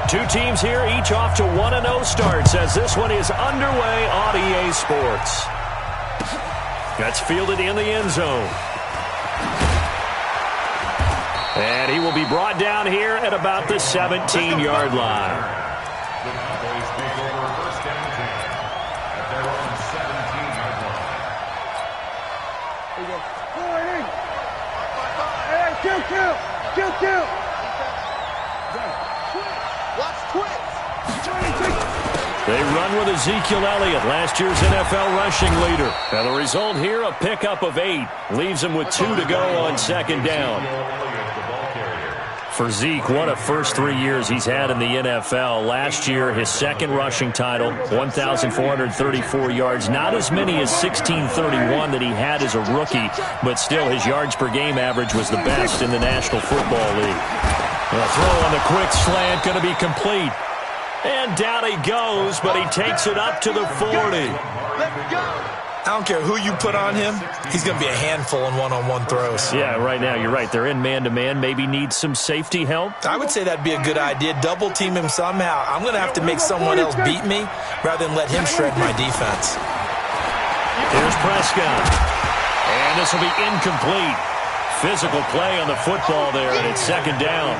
Two teams here, each off to 1-0 starts as this one is underway on EA Sports. That's fielded in the end zone. And he will be brought down here at about the 17-yard line. The Cowboys take over first down 10 at their own 17-yard line. Kill. They run with Ezekiel Elliott, last year's NFL rushing leader. And the result here, a pickup of 8. Leaves him with 2 to go on second down. For Zeke, what a first 3 years he's had in the NFL. Last year, his second rushing title, 1,434 yards. Not as many as 1,631 that he had as a rookie, but still his yards per game average was the best in the National Football League. The throw on the quick slant going to be complete. And down he goes, but he takes it up to the 40. I don't care who you put on him, he's going to be a handful in one-on-one throws. Yeah, right now, you're right. They're in man-to-man. Maybe need some safety help. I would say that'd be a good idea. Double team him somehow. I'm going to have to make someone else beat me rather than let him shred my defense. Here's Prescott. And this will be incomplete. Physical play on the football there, and it's second down.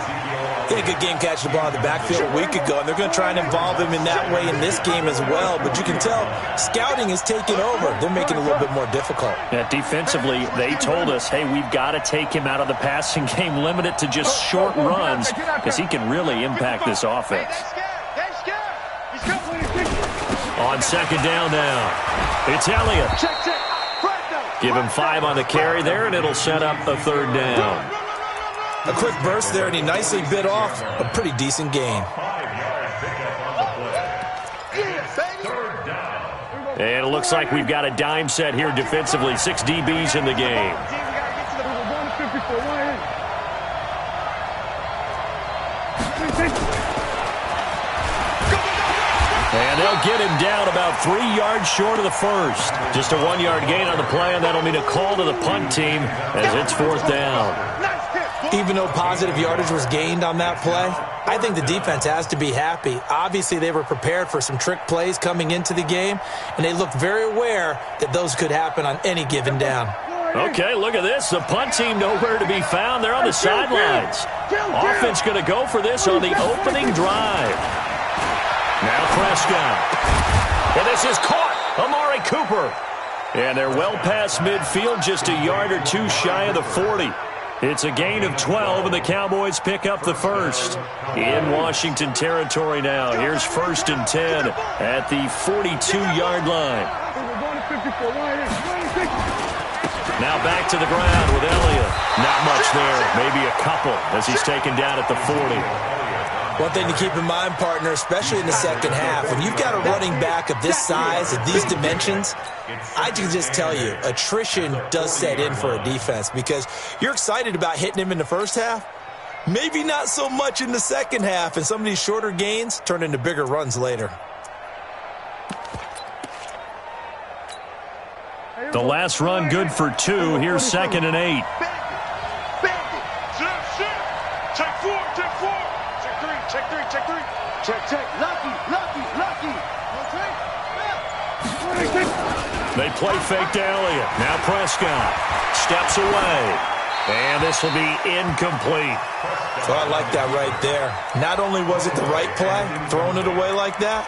He had a good game catching the ball in the backfield a week ago, and they're going to try and involve him in that way in this game as well. But you can tell scouting is taking over. They're making it a little bit more difficult. Yeah, defensively, they told us, hey, we've got to take him out of the passing game, limit it to just short runs, because he can really impact this offense. On second down now, it's Elliott. Give him 5 on the carry there, and it'll set up a third down. A quick burst there, and he nicely bit off a pretty decent gain. And it looks like we've got a dime set here defensively. 6 DBs in the game. And they'll get him down about 3 yards short of the first. Just a 1-yard gain on the play, and that'll mean a call to the punt team as it's fourth down. Even though positive yardage was gained on that play, I think the defense has to be happy. Obviously, they were prepared for some trick plays coming into the game, and they looked very aware that those could happen on any given down. Okay, look at this. The punt team nowhere to be found. They're on the sidelines. Offense going to go for this on the opening drive. Now Prescott. And this is caught. Amari Cooper. And they're well past midfield, just a yard or 2 shy of the 40. It's a gain of 12, and the Cowboys pick up the first. In Washington territory now. Here's 1st and 10 at the 42-yard line. Now back to the ground with Elliott. Not much there. Maybe a couple as he's taken down at the 40. One thing to keep in mind, partner, especially in the second half, when you've got a running back of this size, of these dimensions, I can just tell you, attrition does set in for a defense because you're excited about hitting him in the first half. Maybe not so much in the second half, and some of these shorter gains turn into bigger runs later. The last run good for 2. Here's 2nd and 8. They play fake to Elliott. Now Prescott steps away. And this will be incomplete. So I like that right there. Not only was it the right play, throwing it away like that,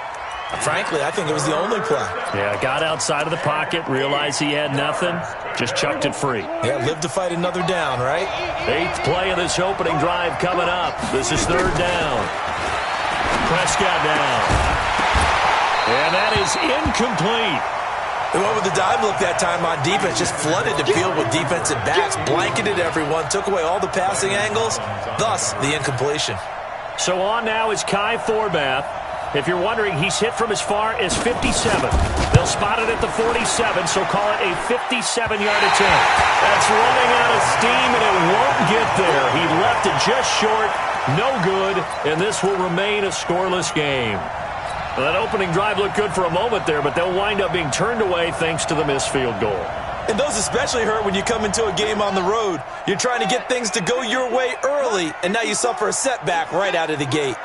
frankly, I think it was the only play. Yeah, got outside of the pocket, realized he had nothing, just chucked it free. Yeah, live to fight another down, right? 8th play of this opening drive coming up. This is 3rd down. Prescott down. And that is incomplete. They went with the dive look that time on defense, just flooded the field with defensive backs, blanketed everyone, took away all the passing angles, thus the incompletion. So on now is Kai Forbath. If you're wondering, he's hit from as far as 57. They'll spot it at the 47, so call it a 57-yard attempt. That's running out of steam, and it won't get there. He left it just short, no good, and this will remain a scoreless game. Well, that opening drive looked good for a moment there, but they'll wind up being turned away thanks to the missed field goal. And those especially hurt when you come into a game on the road. You're trying to get things to go your way early, and now you suffer a setback right out of the gate.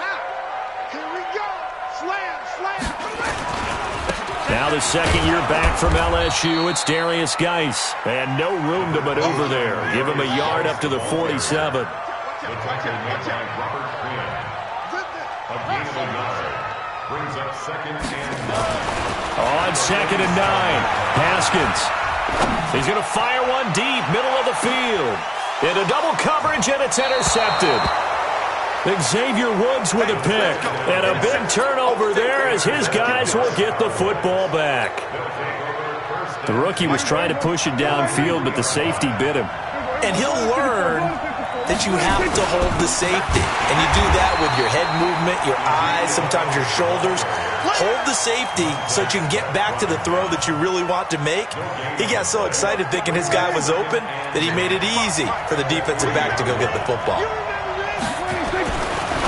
Now the second year back from LSU, it's Darius Geis. And no room to maneuver there. Give him a yard up to the 47. The tackle made by Robert Quinn. A gain of 9. Brings up second and 9. On second and 9, Haskins. He's going to fire one deep, middle of the field. Into double coverage, and it's intercepted. Xavier Woods with a pick. And a big turnover there as his guys will get the football back. The rookie was trying to push it downfield, but the safety bit him. And he'll learn that you have to hold the safety. And you do that with your head movement, your eyes, sometimes your shoulders. Hold the safety so that you can get back to the throw that you really want to make. He got so excited thinking his guy was open that he made it easy for the defensive back to go get the football.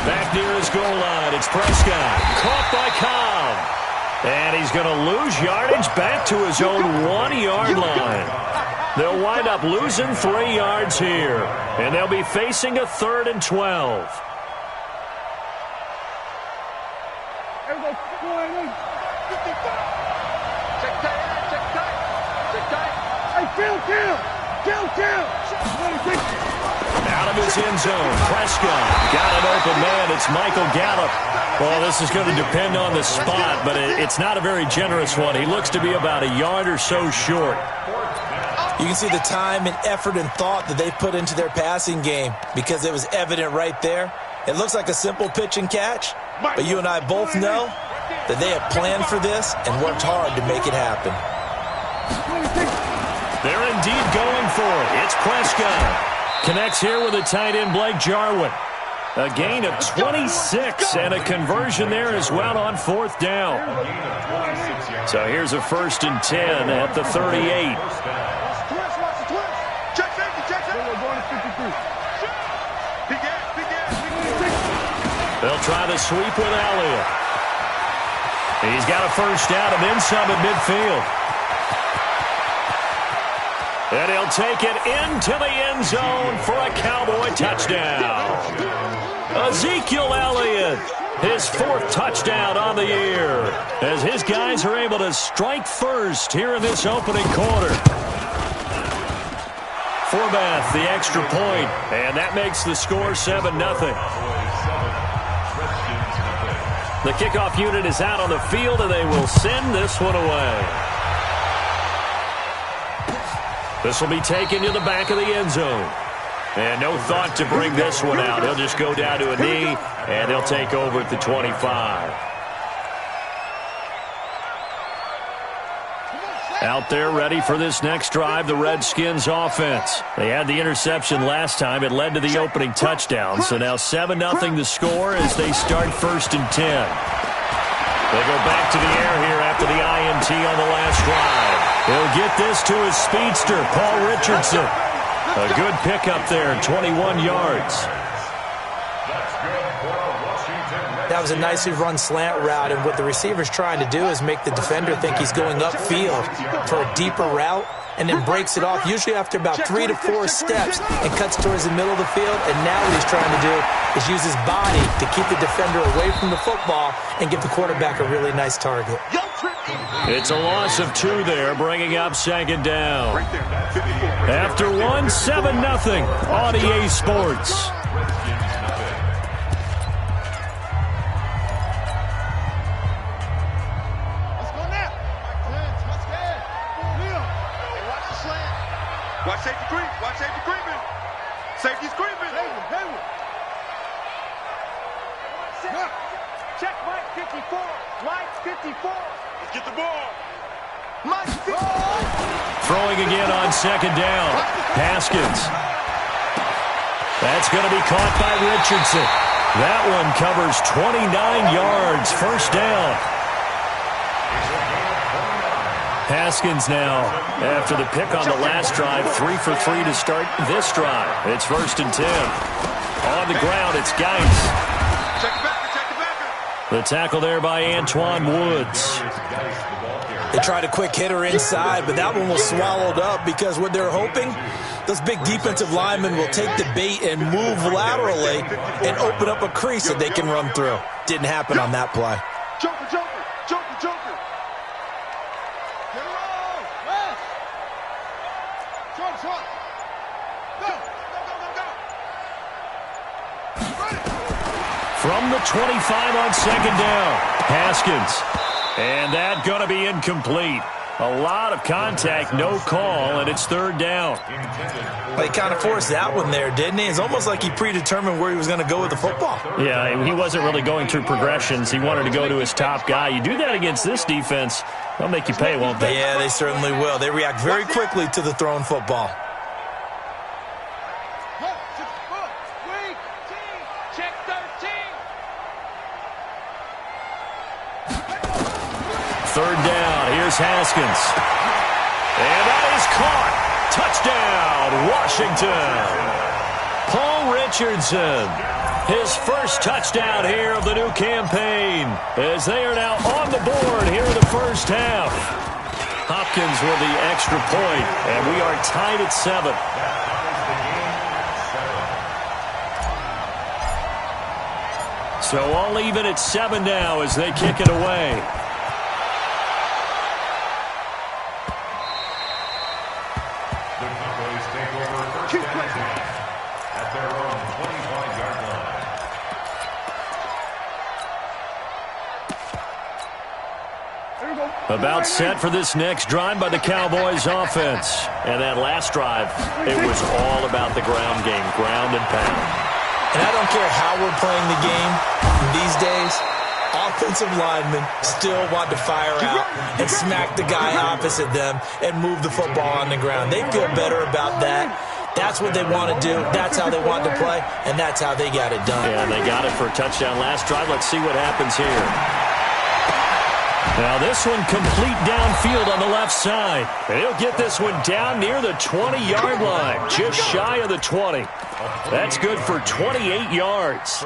Back near his goal line, it's Prescott. Caught by Cobb. And he's going to lose yardage back to his own 1-yard line. They'll wind up losing 3 yards here. And they'll be facing a 3rd and 12. Out of his end zone, Prescott got an open man. It's Michael Gallup. Well, this is going to depend on the spot, but it's not a very generous one. He looks to be about a yard or so short. You can see the time and effort and thought that they put into their passing game because it was evident right there. It looks like a simple pitch and catch, but you and I both know that they have planned for this and worked hard to make it happen. They're indeed going for it. It's Prescott. Connects here with the tight end, Blake Jarwin. A gain of 26 and a conversion there as well on 4th down. So here's a 1st and 10 at the 38. They'll try the sweep with Elliott. He's got a 1st down and then some at midfield. And he'll take it into the end zone for a Cowboy touchdown. Ezekiel Elliott, his 4th touchdown on the year, as his guys are able to strike first here in this opening quarter. Forbath, the extra point, and that makes the score 7-0. The kickoff unit is out on the field, and they will send this one away. This will be taken to the back of the end zone. And no thought to bring this one out. He'll just go down to a knee, and they'll take over at the 25. Out there ready for this next drive, the Redskins offense. They had the interception last time. It led to the opening touchdown. So now 7-0 the score as they start 1st and 10. They go back to the air here after the INT on the last drive. He'll get this to his speedster, Paul Richardson. A good pickup there, 21 yards. That was a nicely run slant route, and what the receiver's trying to do is make the defender think he's going upfield for a deeper route, and then breaks it off, usually after about 3 to 4 steps, and cuts towards the middle of the field. And now what he's trying to do is use his body to keep the defender away from the football and give the quarterback a really nice target. It's a loss of 2 there, bringing up 2nd down. After 1, 7-0 on EA Sports. Watch safety creep. Watch safety creeping. Safety's creeping. Check Mike 54. Mike 54. Let's get the ball. Mike 54. Throwing again on 2nd down. Haskins. That's going to be caught by Richardson. That one covers 29 yards. 1st down. Haskins now, after the pick on the last drive, 3 for 3 to start this drive. It's 1st and 10. On the ground, it's Geis. Check the backer. The tackle there by Antoine Woods. They tried a quick hitter inside, but that one was swallowed up because what they're hoping, those big defensive linemen will take the bait and move laterally and open up a crease that they can run through. Didn't happen on that play. Joker. from the 25 on second down. Haskins. And that going to be incomplete. A lot of contact, no call, and it's third down. Well, he kind of forced that one there, didn't he? It's almost like he predetermined where he was going to go with the football. Yeah, he wasn't really going through progressions. He wanted to go to his top guy. You do that against this defense, they'll make you pay, won't they? Yeah, they certainly will. They react very quickly to the thrown football. Check 13. Third down. Here's Haskins. And that is caught. Touchdown, Washington. Paul Richardson. His first touchdown here of the new campaign as they are now on the board here in the first half. Hopkins with the extra point, and we are tied at 7. So all even at 7 now as they kick it away. About set for this next drive by the Cowboys offense. And that last drive, it was all about the ground game, ground and pound. And I don't care how we're playing the game these days, offensive linemen still want to fire out and smack the guy opposite them and move the football on the ground. They feel better about that. That's what they want to do. That's how they want to play, and that's how they got it done. Yeah, they got it for a touchdown last drive. Let's see what happens here. Now this one complete downfield on the left side. And he'll get this one down near the 20-yard line, just shy of the 20. That's good for 28 yards.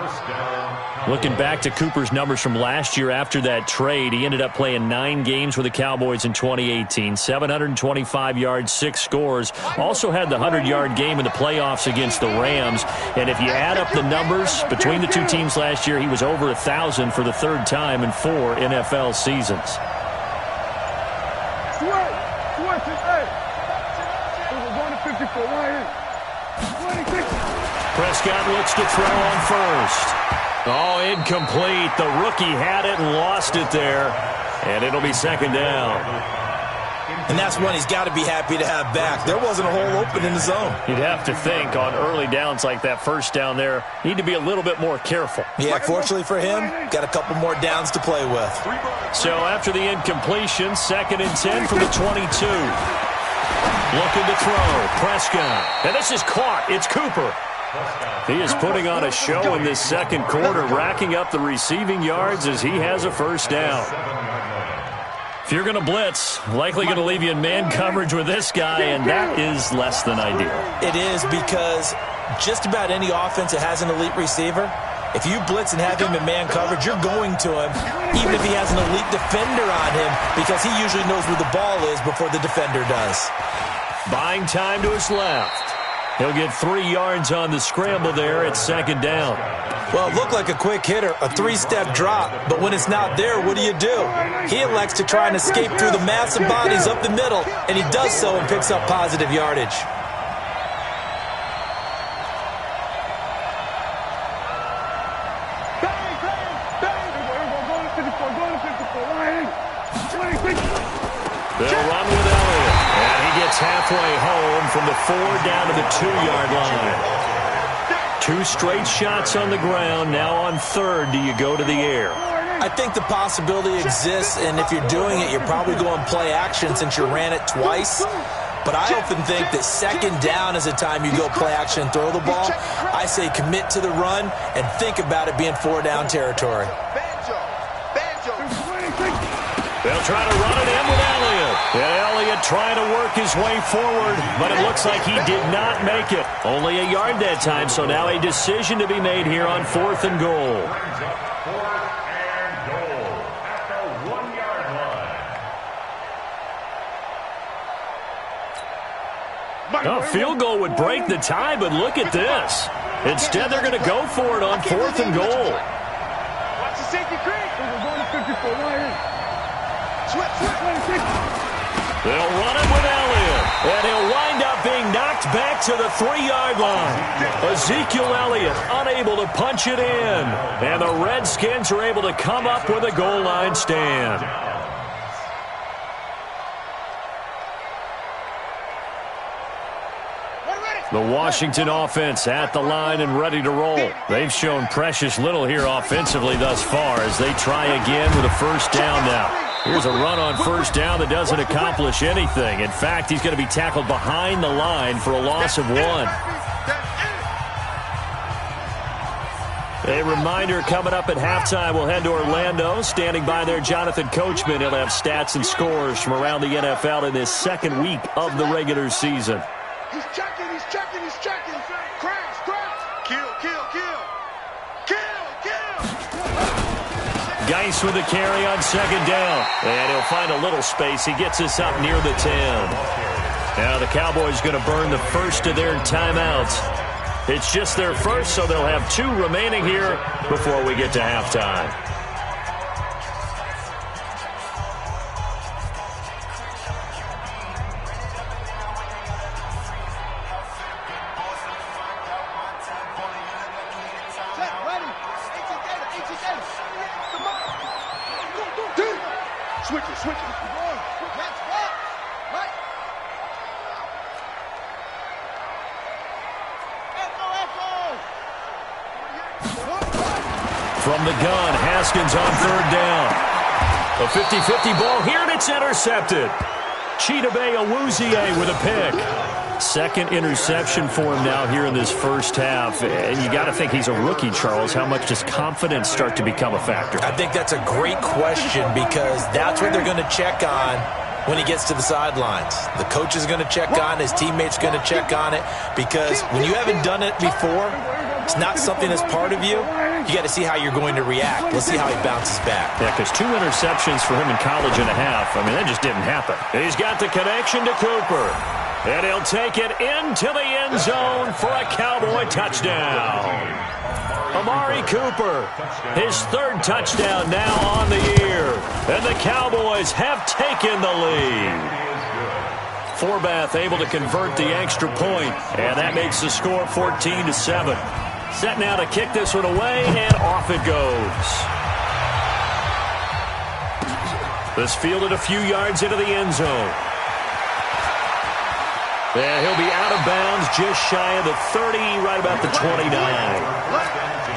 Looking back to Cooper's numbers from last year after that trade, he ended up playing 9 games with the Cowboys in 2018. 725 yards, 6 scores. Also had the 100-yard game in the playoffs against the Rams. And if you add up the numbers between the two teams last year, he was over 1,000 for the third time in 4 NFL seasons. Prescott looks to throw on first. Oh, incomplete. The rookie had it and lost it there. And it'll be second down. And that's one he's got to be happy to have back. There wasn't a hole open in the zone. You'd have to think on early downs like that first down there, need to be a little bit more careful. Yeah, fortunately for him, got a couple more downs to play with. So after the incompletion, 2nd and 10 from the 22. Looking to throw, Prescott. And this is caught. It's Cooper. He is putting on a show in this second quarter, racking up the receiving yards as he has a first down. If you're going to blitz, likely going to leave you in man coverage with this guy, and that is less than ideal. It is, because just about any offense that has an elite receiver, if you blitz and have him in man coverage, you're going to him, even if he has an elite defender on him, because he usually knows where the ball is before the defender does. Buying time to his left. He'll get 3 yards on the scramble there at second down. Well, it looked like a quick hitter, a 3-step drop, but when it's not there, what do? He elects to try and escape through the massive bodies up the middle, and he does so and picks up positive yardage. They'll run with Elliott, and he gets halfway home from the 4 down to the 2-yard line. 2 straight shots on the ground. Now on 3rd, do you go to the air? I think the possibility exists, and if you're doing it, you're probably going play action since you ran it twice. But I often think that 2nd down is the time you go play action and throw the ball. I say commit to the run and think about it being 4-down territory. They'll try to run it in with Elliott. And Elliott trying to work his way forward, but it looks like he did not make it. Only a yard that time, so now a decision to be made here on 4th and goal. A field goal would break the tie, but look at this. Instead, they're going to go for it on 4th and goal. Watch the safety creek. We're going to 54 right. They'll run it with Elliott, and he'll wind up being knocked back to the 3-yard line. Ezekiel Elliott unable to punch it in. And the Redskins are able to come up with a goal line stand. The Washington offense at the line and ready to roll. They've shown precious little here offensively thus far as they try again with a first down now. Here's a run on first down that doesn't accomplish anything. In fact, he's going to be tackled behind the line for a loss of 1. A reminder coming up at halftime, we'll head to Orlando. Standing by there, Jonathan Coachman. He'll have stats and scores from around the NFL in this second week of the regular season. He's checking, he's checking, he's checking. Crash, crash. Kill, kill, kill. Kill, kill. Geis with the carry on second down. And he'll find a little space. He gets us up near the 10. Now the Cowboys going to burn the first of their timeouts. It's just their first, so they'll have 2 remaining here before we get to halftime. Switch it, switch it. From the gun, Haskins on third down. A 50-50 ball here, and it's intercepted. Chidobe Awuzie with a pick. Second interception for him now here in this first half. And you got to think he's a rookie, Charles. How much does confidence start to become a factor? I think that's a great question because that's what they're going to check on when he gets to the sidelines. The coach is going to check on, his teammates going to check on it, because when you haven't done it before, it's not something that's part of you. You got to see how you're going to react. Let's see how he bounces back. Yeah, because 2 interceptions for him in college and a half. I mean, that just didn't happen. He's got the connection to Cooper. And he'll take it into the end zone for a Cowboy touchdown. Amari Cooper, his 3rd touchdown now on the year. And the Cowboys have taken the lead. Forbath able to convert the extra point, and that makes the score 14-7. Set now to kick this one away, and off it goes. This fielded a few yards into the end zone. And he'll be out of bounds just shy of the 30, right about the 29.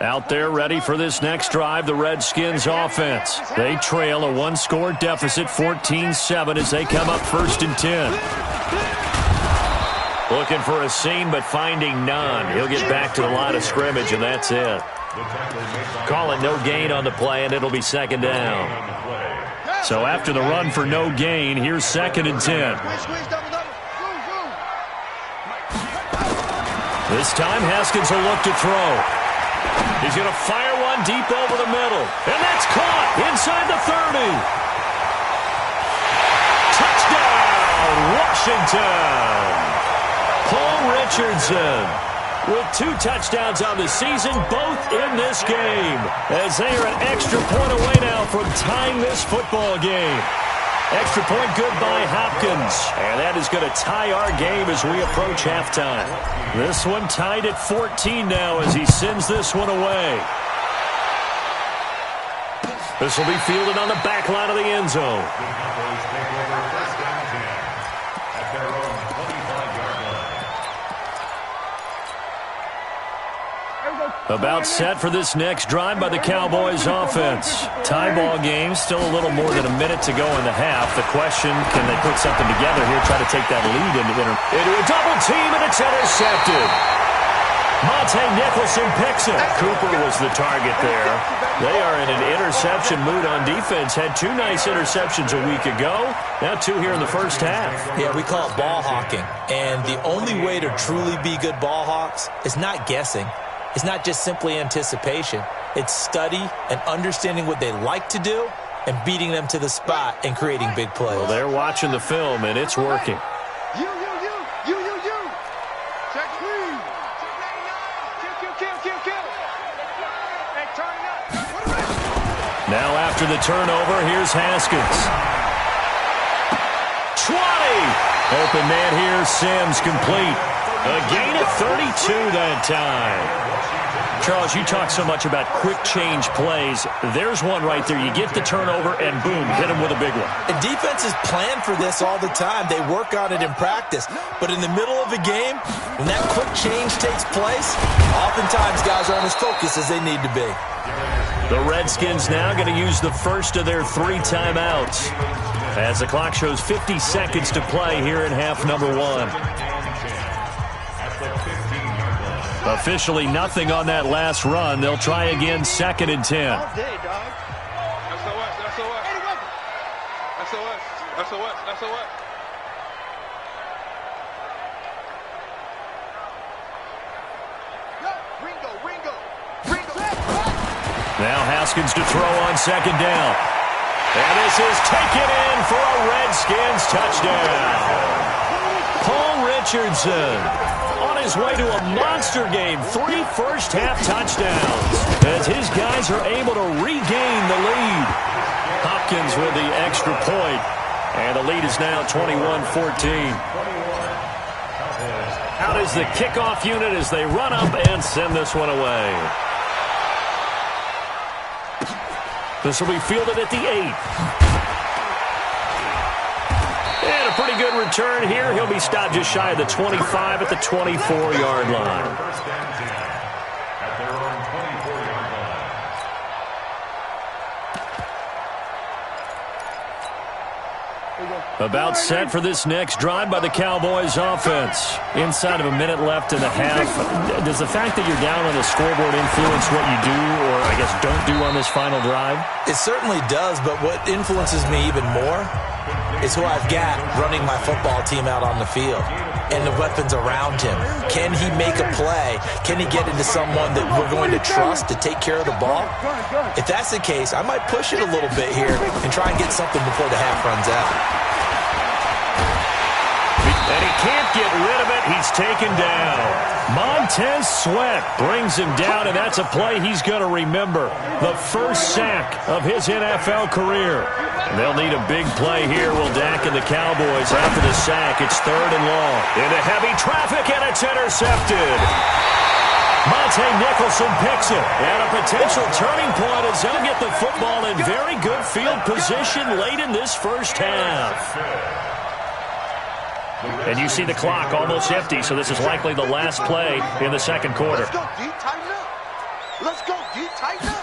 Out there ready for this next drive, the Redskins offense. They trail a 1-score deficit, 14-7, as they come up 1st and 10. Looking for a seam, but finding none. He'll get back to the line of scrimmage, and that's it. Calling no gain on the play, and it'll be 2nd down. So after the run for no gain, here's 2nd and 10. This time, Haskins will look to throw. He's going to fire one deep over the middle. And that's caught inside the 30. Touchdown, Washington. Paul Richardson with 2 touchdowns on the season, both in this game, as they are an extra point away now from tying this football game. Extra point good by Hopkins. And that is going to tie our game as we approach halftime. This one tied at 14 now as he sends this one away. This will be fielded on the back line of the end zone. About set for this next drive by the Cowboys offense. Tie ball game, still a little more than a minute to go in the half. The question, can they put something together here, try to take that lead into a double team, and it's intercepted. Monte Nicholson picks it. Cooper was the target there. They are in an interception mood on defense. Had 2 nice interceptions a week ago. Now 2 here in the first half. Yeah, we call it ball hawking. And the only way to truly be good ball hawks is not guessing. It's not just simply anticipation. It's study and understanding what they like to do and beating them to the spot and creating big plays. Well, they're watching the film, and it's working. You. Check, please. Kill. Hey, turn it up. Now after the turnover, here's Haskins. 20! Open man here, Sims complete. A gain of 32 that time. Charles, you talk so much about quick change plays. There's one right there. You get the turnover, and boom, hit him with a big one. And defenses plan for this all the time. They work on it in practice. But in the middle of a game, when that quick change takes place, oftentimes guys aren't as focused as they need to be. The Redskins now going to use the first of their 3 timeouts as the clock shows 50 seconds to play here in half number 1. Officially nothing on that last run. They'll try again 2nd and 10. That's SOS. Ringo. Now Haskins to throw on 2nd down. And this is taken in for a Redskins touchdown. Paul Richardson on his way to a monster game. 3 first-half touchdowns as his guys are able to regain the lead. Hopkins with the extra point, and the lead is now 21-14. Out is the kickoff unit as they run up and send this one away. This will be fielded at the 8. And a pretty good return here. He'll be stopped just shy of the 25 at the 24-yard line. First down 10 at their own 24-yard line. About set for this next drive by the Cowboys offense. Inside of a minute left in the half. Does the fact that you're down on the scoreboard influence what you do, or I guess don't do on this final drive? It certainly does, but what influences me even more is who I've got running my football team out on the field and the weapons around him. Can he make a play? Can he get into someone that we're going to trust to take care of the ball? If that's the case, I might push it a little bit here and try and get something before the half runs out. And he can't get rid of it. He's taken down. Montez Sweat brings him down, and that's a play he's going to remember. The first sack of his NFL career. They'll need a big play here. Will Dak and the Cowboys after the sack. It's 3rd and long. Into heavy traffic, and it's intercepted. Monte Nicholson picks it. And a potential turning point as they'll get the football in very good field position late in this first half. And you see the clock almost empty, so this is likely the last play in the second quarter. Let's go, D. Tighten up.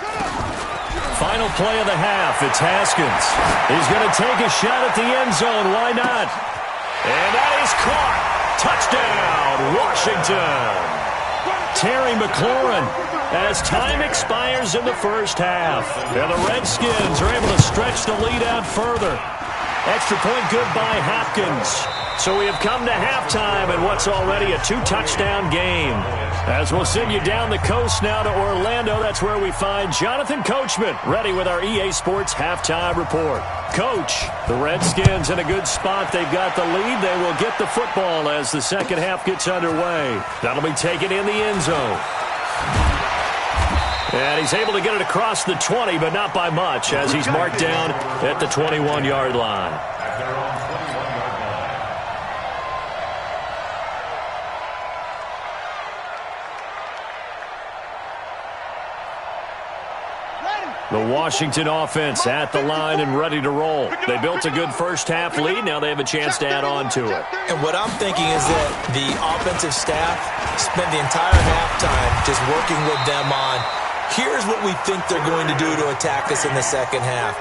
Final play of the half. It's Haskins. He's going to take a shot at the end zone. Why not? And that is caught. Touchdown, Washington. Terry McLaurin as time expires in the first half. And the Redskins are able to stretch the lead out further. Extra point good by Hopkins. So we have come to halftime in what's already a 2-touchdown game. As we'll send you down the coast now to Orlando, that's where we find Jonathan Coachman ready with our EA Sports Halftime Report. Coach, the Redskins in a good spot. They've got the lead. They will get the football as the second half gets underway. That'll be taken in the end zone. And he's able to get it across the 20, but not by much, as he's marked down at the 21-yard line. The Washington offense at the line and ready to roll. They built a good first-half lead. Now they have a chance to add on to it. And what I'm thinking is that the offensive staff spend the entire halftime just working with them on, here's what we think they're going to do to attack us in the second half.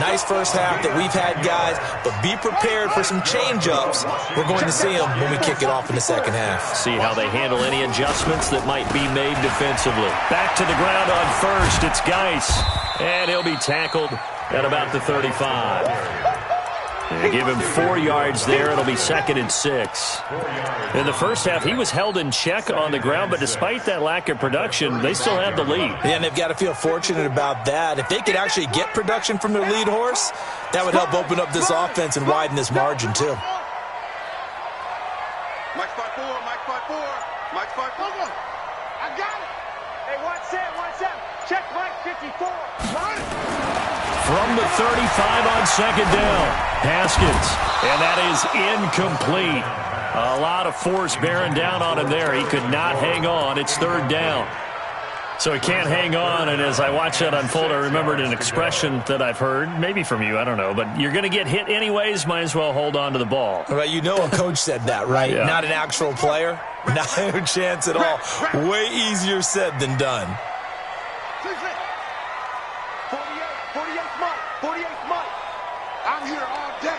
Nice first half that we've had, guys, but be prepared for some change-ups. We're going to see them when we kick it off in the second half. See how they handle any adjustments that might be made defensively. Back to the ground on first. It's Geis, and he'll be tackled at about the 35. They give him 4 yards there. It'll be 2nd and 6. In the first half, he was held in check on the ground, but despite that lack of production, they still have the lead. Yeah, and they've got to feel fortunate about that. If they could actually get production from their lead horse, that would help open up this offense and widen this margin, too. Mike 5-4, Mike 5-4, Mike 5-4. I got it. Hey, 1-7. Check Mike 54. From the 35 on 2nd down, Haskins, and that is incomplete. A lot of force bearing down on him there. He could not hang on. It's 3rd down. So he can't hang on, and as I watch that unfold, I remembered an expression that I've heard, maybe from you, I don't know, but you're going to get hit anyways, might as well hold on to the ball. Well, you know a coach said that, right? Yeah. Not an actual player. Not a chance at all. Way easier said than done. 48 Mike. I'm here all day.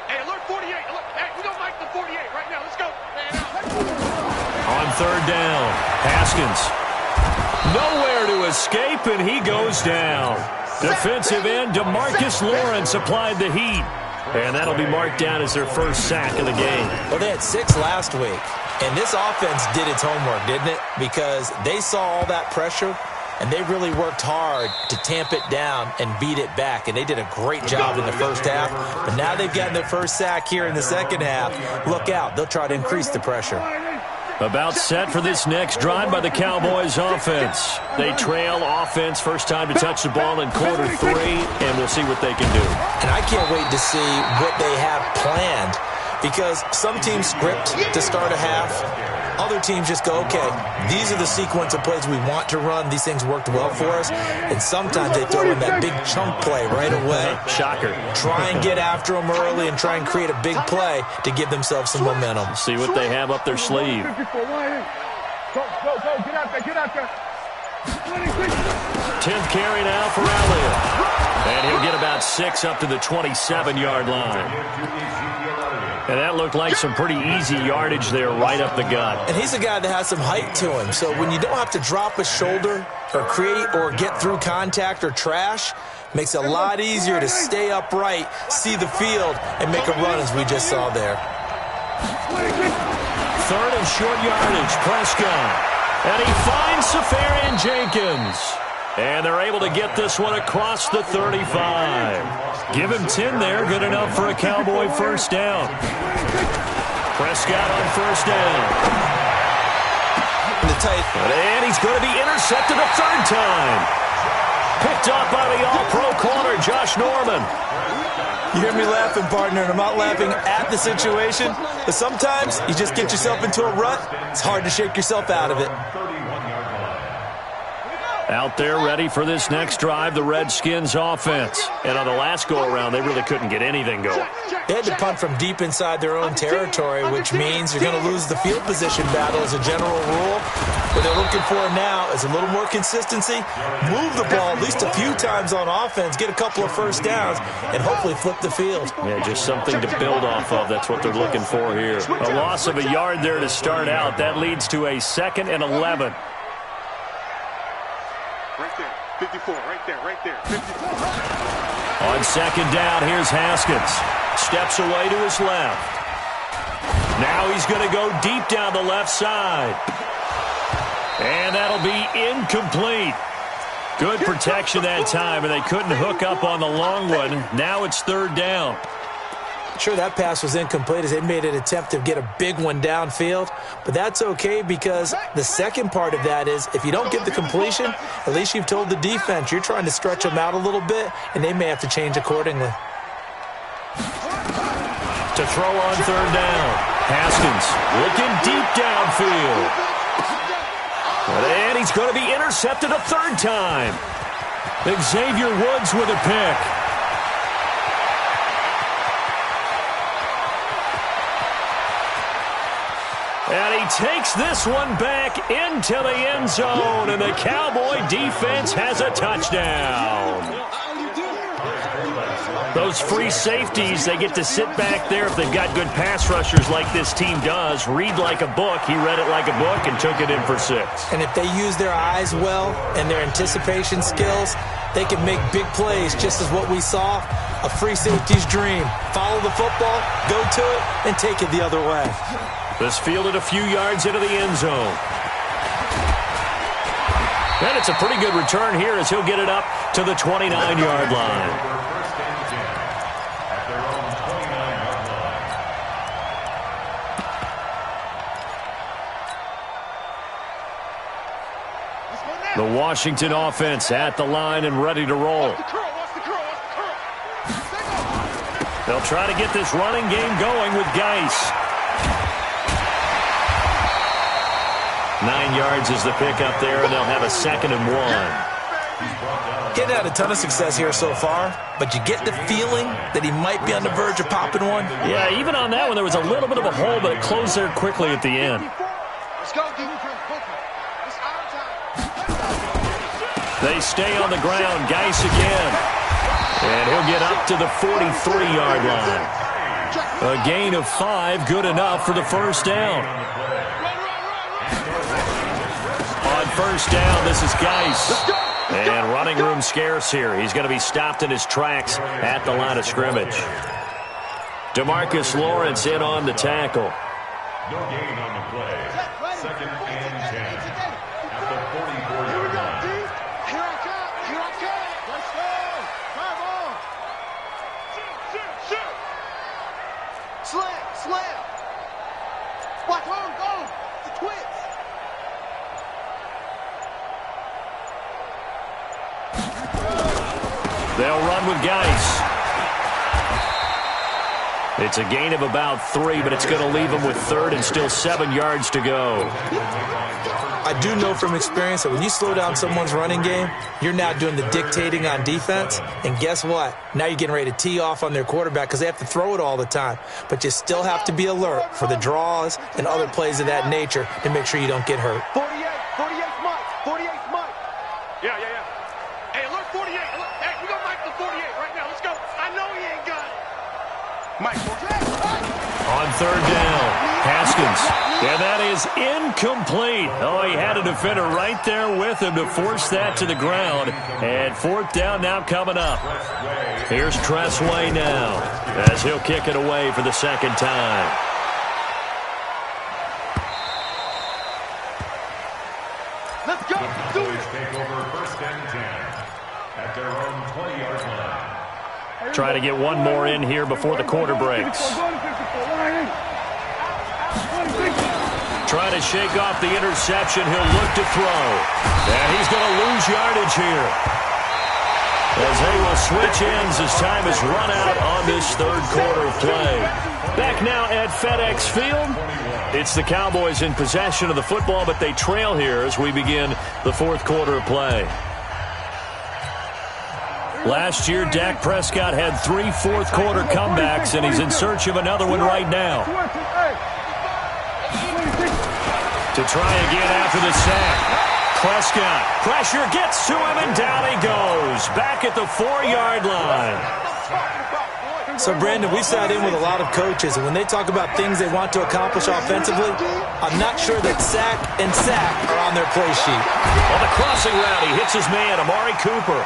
Hey, alert 48. Look, hey, we don't like the 48 right now. Let's go. On 3rd down, Haskins. Nowhere to escape, and he goes down. Defensive end DeMarcus Lawrence applied the heat. And that'll be marked down as their first sack of the game. Well, they had 6 last week, and this offense did its homework, didn't it? Because they saw all that pressure, and they really worked hard to tamp it down and beat it back. And they did a great job in the first half. But now they've gotten their first sack here in the second half. Look out. They'll try to increase the pressure. About set for this next drive by the Cowboys offense. They trail offense, first time to touch the ball in quarter 3, and we'll see what they can do. And I can't wait to see what they have planned, because some teams script to start a half. Other teams just go, okay, these are the sequence of plays we want to run. These things worked well for us. And sometimes they throw in that big chunk play right away. Shocker. Try and get after them early and try and create a big play to give themselves some momentum. See what they have up their sleeve. Go. Get out there. 10th carry now for Elliott. And he'll get about 6 up to the 27-yard line. And that looked like some pretty easy yardage there right up the gut. And he's a guy that has some height to him. So when you don't have to drop a shoulder or create or get through contact or trash, makes it a lot easier to stay upright, see the field, and make a run as we just saw there. 3rd and short yardage, Prescott. And he finds Safarian Jenkins. And they're able to get this one across the 35. Give him 10 there, good enough for a Cowboy first down. Prescott on first down. And he's going to be intercepted a 3rd time. Picked up by the all-pro corner, Josh Norman. You hear me laughing, partner, and I'm not laughing at the situation, but sometimes you just get yourself into a rut. It's hard to shake yourself out of it. Out there ready for this next drive, the Redskins offense. And on the last go-around, they really couldn't get anything going. They had to punt from deep inside their own territory, which means you're going to lose the field position battle as a general rule. What they're looking for now is a little more consistency, move the ball at least a few times on offense, get a couple of first downs, and hopefully flip the field. Yeah, just something to build off of. That's what they're looking for here. A loss of a yard there to start out. That leads to a 2nd and 11. Right there. 54, right there. 54. On 2nd down, here's Haskins. Steps away to his left. Now he's going to go deep down the left side. And that'll be incomplete. Good protection that time, and they couldn't hook up on the long one. Now it's 3rd down. Sure, that pass was incomplete as they made an attempt to get a big one downfield, but that's okay because the second part of that is if you don't get the completion, at least you've told the defense you're trying to stretch them out a little bit, and they may have to change accordingly. To throw on 3rd down, Haskins looking deep downfield. And he's going to be intercepted a 3rd time. Xavier Woods with a pick. And he takes this one back into the end zone, and the Cowboy defense has a touchdown. Those free safeties, they get to sit back there if they've got good pass rushers like this team does. Read like a book. He read it like a book and took it in for 6. And if they use their eyes well and their anticipation skills, they can make big plays just as what we saw A free safety's dream. Follow the football, go to it, and take it the other way. This fielded a few yards into the end zone. And it's a pretty good return here as he'll get it up to the 29-yard line. The Washington offense at the line and ready to roll. They'll try to get this running game going with Geis. 9 yards is the pickup there, and they'll have a 2nd and 1. Getting had a ton of success here so far, but you get the feeling that he might be on the verge of popping one. Yeah, even on that one, there was a little bit of a hole, but it closed there quickly at the end. Let's go, it's our time. They stay on the ground. Geis again. And he'll get up to the 43-yard line. A gain of 5, good enough for the first down. On first down, this is Geis. And running room scarce here. He's going to be stopped in his tracks at the line of scrimmage. DeMarcus Lawrence in on the tackle. No gain on the play. 2nd and 10 at the 44-yard line. Here I come. Let's go. Come on. Shoot. Slam. Watch, go. The twins. They'll run with Geis. It's a gain of about 3, but it's going to leave them with 3rd and still 7 yards to go. I do know from experience that when you slow down someone's running game, you're now doing the dictating on defense. And guess what? Now you're getting ready to tee off on their quarterback because they have to throw it all the time. But you still have to be alert for the draws and other plays of that nature to make sure you don't get hurt. 48's Mike. Yeah. Hey, alert 48. Hey, we got Mike the 48 right now. Let's go. I know he ain't got it. Mike, on 3rd down, Haskins. And that is incomplete. Oh, he had a defender right there with him to force that to the ground. And 4th down now coming up. Here's Tressway now as he'll kick it away for the 2nd time. let's go. The Cowboys take over 1st and 10 at their own 20-yard line. Try to get one more in here before the quarter breaks. Trying to shake off the interception. He'll look to throw. And he's going to lose yardage here. As they will switch ends as time has run out on this 3rd quarter of play. Back now at FedEx Field. It's the Cowboys in possession of the football, but they trail here as we begin the 4th quarter of play. Last year, Dak Prescott had 3 fourth-quarter comebacks, and he's in search of another one right now. To try again after the sack. Prescott, pressure gets to him, and down he goes. Back at the 4-yard line. So, Brandon, we've sat in with a lot of coaches, and when they talk about things they want to accomplish offensively, I'm not sure that sack and sack are on their play sheet. On the crossing route, he hits his man, Amari Cooper.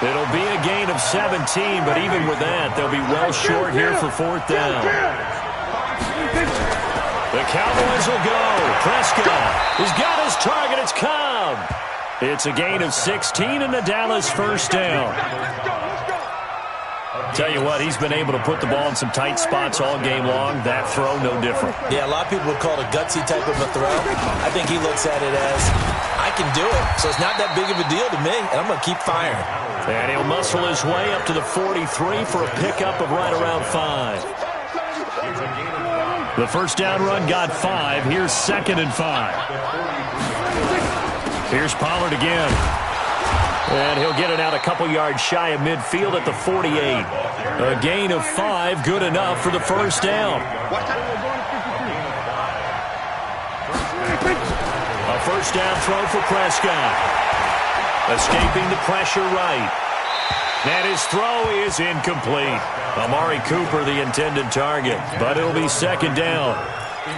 It'll be a gain of 17, but even with that, they'll be well short here for 4th down. The Cowboys will go. Prescott has got his target. It's Cobb. It's a gain of 16 in the Dallas 1st down. Tell you what, he's been able to put the ball in some tight spots all game long. That throw, no different. Yeah, a lot of people would call it a gutsy type of a throw. I think he looks at it as, I can do it, so it's not that big of a deal to me, and I'm going to keep firing. And he'll muscle his way up to the 43 for a pickup of right around 5. The 1st down run got 5. Here's 2nd and 5. Here's Pollard again. And he'll get it out a couple yards shy of midfield at the 48. A gain of 5, good enough for the 1st down. A 1st down throw for Prescott. Escaping the pressure right. And his throw is incomplete. Amari Cooper, the intended target, but it'll be 2nd down.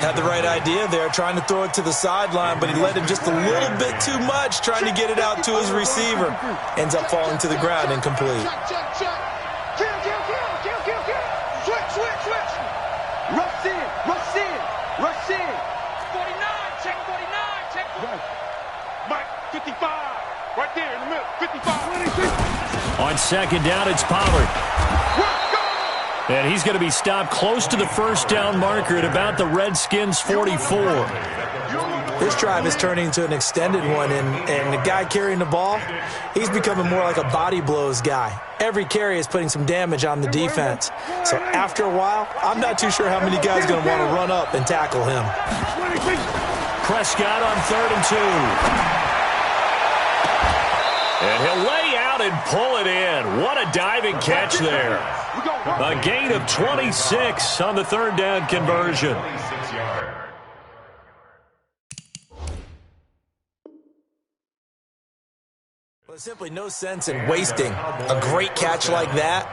Had the right idea there, trying to throw it to the sideline, but he let him just a little bit too much, trying to get it out to his receiver. Ends up falling to the ground, incomplete. Check. switch. Rush in. 49, check 49. Mike, 55. Right there in the middle, 55. On second down, it's Pollard. And he's going to be stopped close to the first down marker at about the Redskins' 44. This drive is turning into an extended one, and the guy carrying the ball, he's becoming more like a body blows guy. Every carry is putting some damage on the defense. So after a while, I'm not too sure how many guys are going to want to run up and tackle him. Prescott on 3rd and 2. And he'll lay out and pull it in. What a diving catch there. A gain of 26 on the 3rd down conversion. Well, there's simply no sense in wasting a great catch like that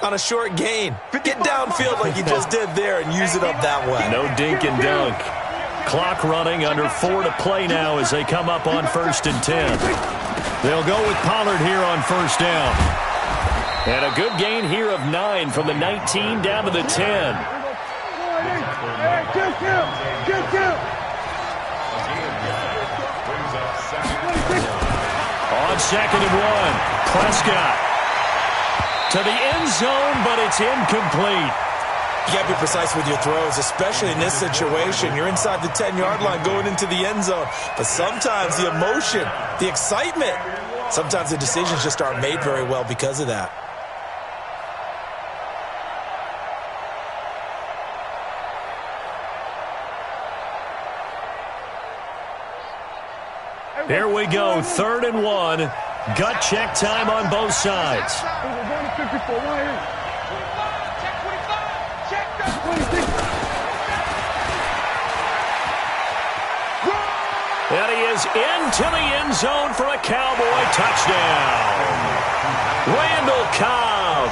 on a short gain. Get downfield like you just did there and use it up that way. No dink and dunk. Clock running, under 4 to play now as they come up on 1st and 10. They'll go with Pollard here on 1st down. And a good gain here of 9 from the 19 down to the 10. On 2nd and 1, Prescott to the end zone, but it's incomplete. You got to be precise with your throws, especially in this situation. You're inside the 10-yard line going into the end zone. But sometimes the emotion, the excitement, sometimes the decisions just aren't made very well because of that. Here we go, 3rd and 1. Gut check time on both sides. And he is into the end zone for a Cowboy touchdown. Randall Cobb,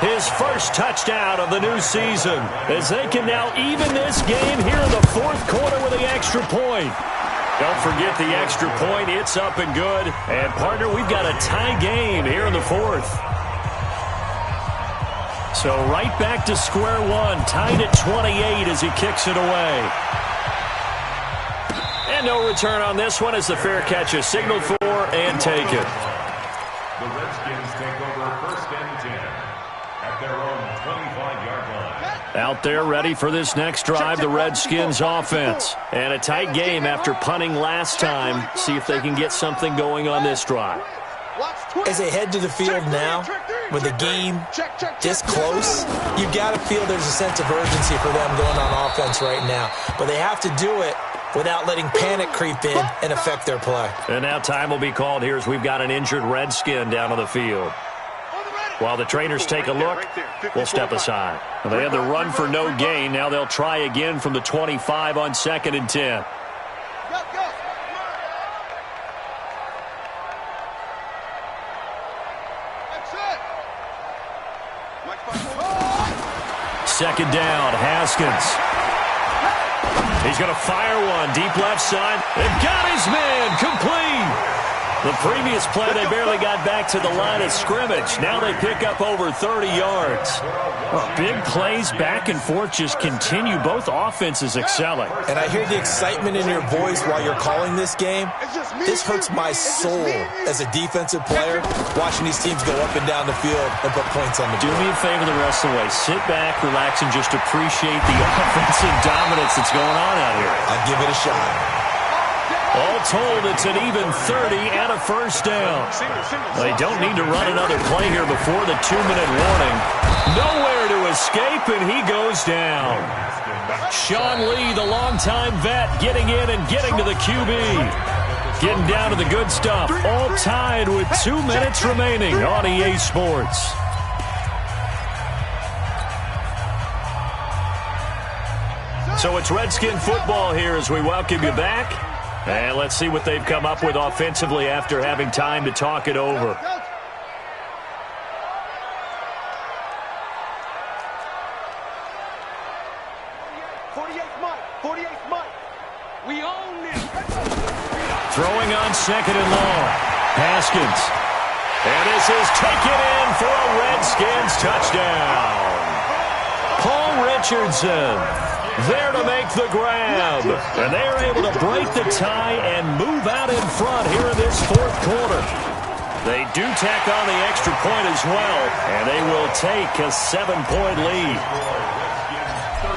his first touchdown of the new season, as they can now even this game here in the 4th quarter with the extra point. Don't forget the extra point. It's up and good. And, partner, we've got a tie game here in the 4th. So right back to square one, tied at 28 as he kicks it away. And no return on this one as the fair catch is signaled for and taken. The Redskins take over 1st and 10 at their own 25-yard line. Out there ready for this next drive, the Redskins offense. And a tight game after punting last time. See if they can get something going on this drive. As they head to the field now, with the game this close, you've got to feel there's a sense of urgency for them going on offense right now. But they have to do it without letting panic creep in and affect their play. And now time will be called here as we've got an injured Redskin down on the field. While the trainers take a look, we'll step aside. Well, they had the run for no gain. Now they'll try again from the 25 on 2nd and 10. Second down, Haskins. He's going to fire one deep left side. They've got his man complete. The previous play, they barely got back to the line of scrimmage. Now they pick up over 30 yards. Well, big plays back and forth just continue. Both offenses excelling. And I hear the excitement in your voice while you're calling this game. This hurts my soul as a defensive player, watching these teams go up and down the field and put points on the board. Do me a favor the rest of the way. Sit back, relax, and just appreciate the offensive dominance that's going on out here. I'll give it a shot. All told, it's an even 30 and a first down. They don't need to run another play here before the 2-minute warning. Nowhere to escape, and he goes down. Sean Lee, the longtime vet, getting in and getting to the QB. Getting down to the good stuff. All tied with 2 minutes remaining on EA Sports. So it's Redskin football here as we welcome you back. And let's see what they've come up with offensively after having time to talk it over. Throwing on 2nd and long. Haskins. And this is taken in for a Redskins touchdown. Paul Richardson there to make the grab. And they're able to break the tie and move out in front here in this fourth quarter. They do tack on the extra point as well, and they will take a 7-point lead.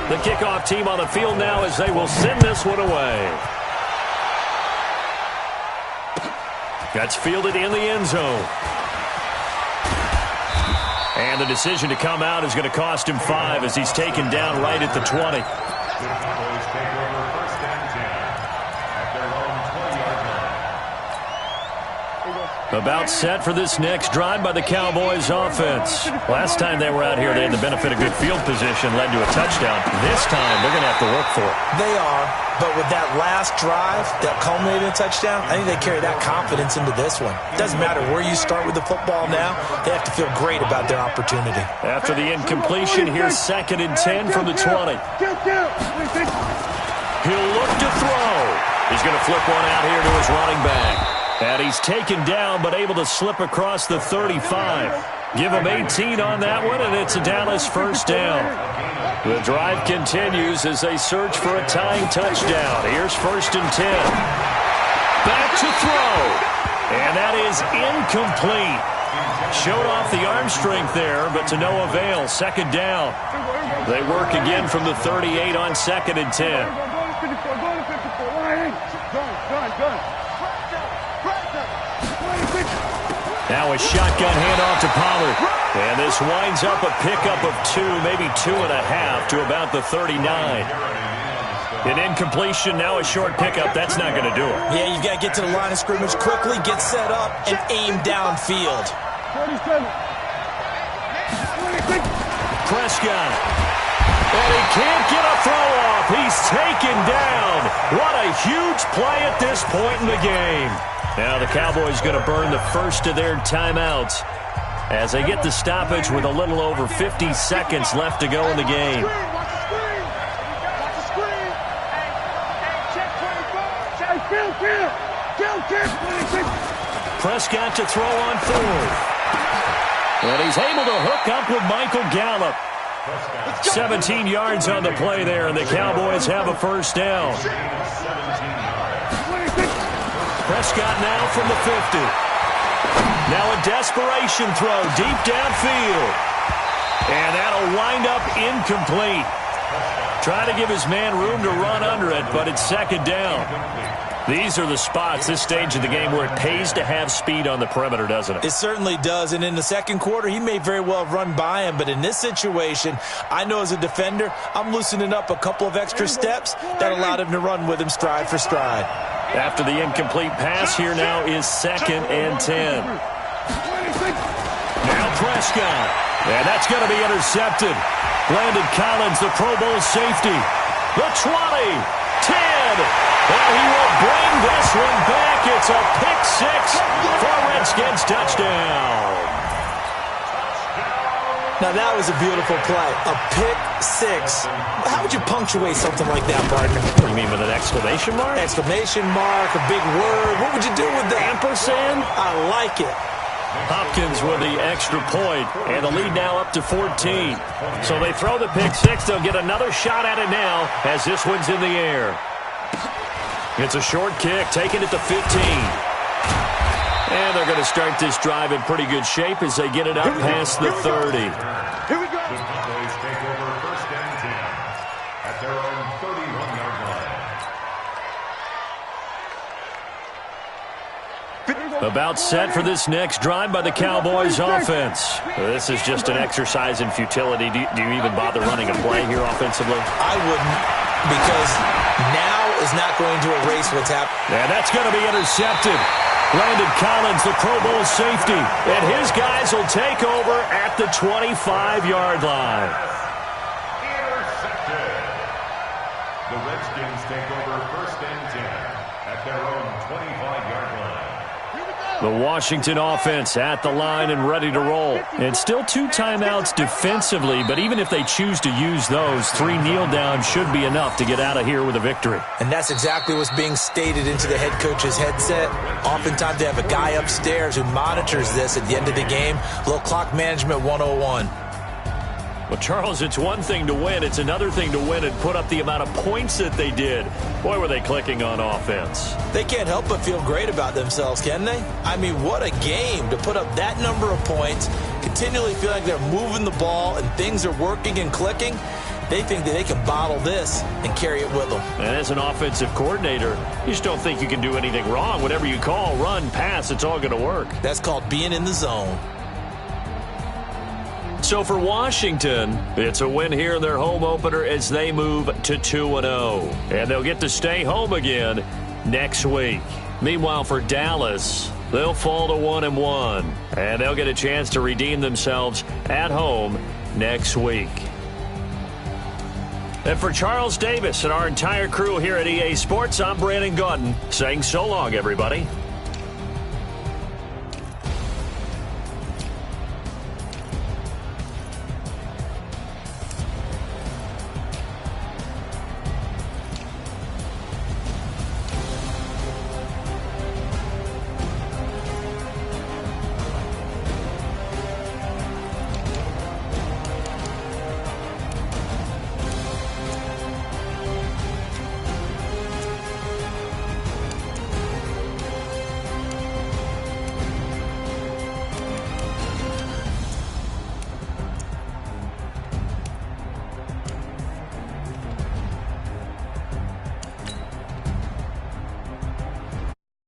The kickoff team on the field now as they will send this one away. That's fielded in the end zone. And the decision to come out is going to cost him 5 as he's taken down right at the 20. About set for this next drive by the Cowboys offense. Last time they were out here, they had the benefit of good field position, led to a touchdown. This time, they're going to have to work for it. They are, but with that last drive that culminated in a touchdown, I think they carry that confidence into this one. It doesn't matter where you start with the football now, they have to feel great about their opportunity. After the incompletion, here's 2nd and 10 from the 20. He'll look to throw. He's going to flip one out here to his running back. And he's taken down, but able to slip across the 35. Give him 18 on that one, and it's a Dallas first down. The drive continues as they search for a tying touchdown. Here's 1st and 10. Back to throw. And that is incomplete. Showed off the arm strength there, but to no avail. 2nd down. They work again from the 38 on 2nd and 10. Now a shotgun handoff to Pollard. And this winds up a pickup of 2, maybe 2.5 to about the 39. An incompletion, now a short pickup. That's not going to do it. Yeah, you've got to get to the line of scrimmage quickly, get set up, and aim downfield. Prescott. And he can't get a throw off. He's taken down. What a huge play at this point in the game. Now the Cowboys going to burn the first of their timeouts as they get the stoppage with a little over 50 seconds left to go in the game. Prescott to throw on 4th. And he's able to hook up with Michael Gallup. 17 yards on the play there, and the Cowboys have a first down. Prescott now from the 50. Now a desperation throw deep downfield. And that'll wind up incomplete. Trying to give his man room to run under it, but it's 2nd down. These are the spots, this stage of the game, where it pays to have speed on the perimeter, doesn't it? It certainly does, and in the second quarter, he may very well run by him, but in this situation, I know as a defender, I'm loosening up a couple of extra steps that allowed him to run with him stride for stride. After the incomplete pass, here now is 2nd and 10. Now Prescott, and that's going to be intercepted. Landon Collins, the Pro Bowl safety. The 20, 10. And he will bring this one back. It's a pick-6 for Redskins touchdown. Now that was a beautiful play. A pick-6. How would you punctuate something like that, partner? What do you mean, with an exclamation mark? Exclamation mark, a big word. What would you do with that? Ampersand? I like it. Hopkins with the extra point, and the lead now up to 14. So they throw the pick-6. They'll get another shot at it now as this one's in the air. It's a short kick, taken at the 15. And they're going to start this drive in pretty good shape as they get it up past the 30. Here we go. The Cowboys take over 1st and 10 at their own 31-yard line. About set for this next drive by the Cowboys offense. This is just an exercise in futility. Do you even bother running a play here offensively? I wouldn't, because now is not going to erase what's happened. And that's going to be intercepted. Landon Collins, the Pro Bowl safety, and his guys will take over at the 25-yard line. Intercepted. The Redskins take over 1st and 10 at their own 25-yard line. The Washington offense at the line and ready to roll. And still 2 timeouts defensively, but even if they choose to use those, 3 kneel downs should be enough to get out of here with a victory. And that's exactly what's being stated into the head coach's headset. Oftentimes they have a guy upstairs who monitors this at the end of the game. A little clock management 101. Well, Charles, it's one thing to win. It's another thing to win and put up the amount of points that they did. Boy, were they clicking on offense. They can't help but feel great about themselves, can they? I mean, what a game to put up that number of points, continually feel like they're moving the ball and things are working and clicking. They think that they can bottle this and carry it with them. And as an offensive coordinator, you just don't think you can do anything wrong. Whatever you call, run, pass, it's all going to work. That's called being in the zone. So for Washington, it's a win here in their home opener as they move to 2-0. And they'll get to stay home again next week. Meanwhile, for Dallas, they'll fall to 1-1. And they'll get a chance to redeem themselves at home next week. And for Charles Davis and our entire crew here at EA Sports, I'm Brandon Gaudin saying so long, everybody.